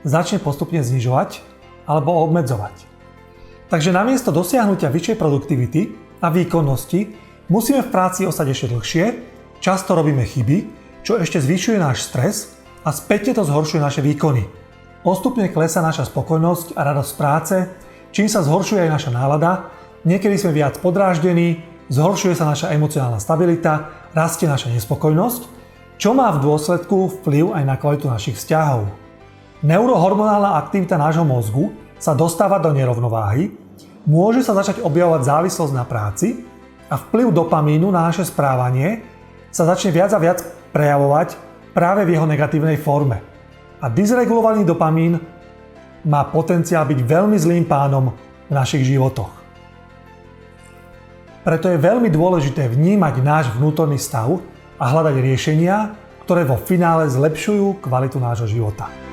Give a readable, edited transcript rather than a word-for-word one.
začne postupne znižovať alebo obmedzovať. Takže namiesto dosiahnutia vyššej produktivity a výkonnosti musíme v práci ostať ešte dlhšie, často robíme chyby, čo ešte zvyšuje náš stres a spätne to zhoršuje naše výkony. Postupne klesá naša spokojnosť a radosť z práce, čím sa zhoršuje aj naša nálada, niekedy sme viac podráždení, zhoršuje sa naša emocionálna stabilita, rastie naša nespokojnosť, čo má v dôsledku vplyv aj na kvalitu našich vzťahov. Neurohormonálna aktivita nášho mozgu sa dostáva do nerovnováhy, môže sa začať objavovať závislosť na práci a vplyv dopamínu na naše správanie sa začne viac a viac prejavovať práve v jeho negatívnej forme. A dysregulovaný dopamín má potenciál byť veľmi zlým pánom v našich životoch. Preto je veľmi dôležité vnímať náš vnútorný stav a hľadať riešenia, ktoré vo finále zlepšujú kvalitu nášho života.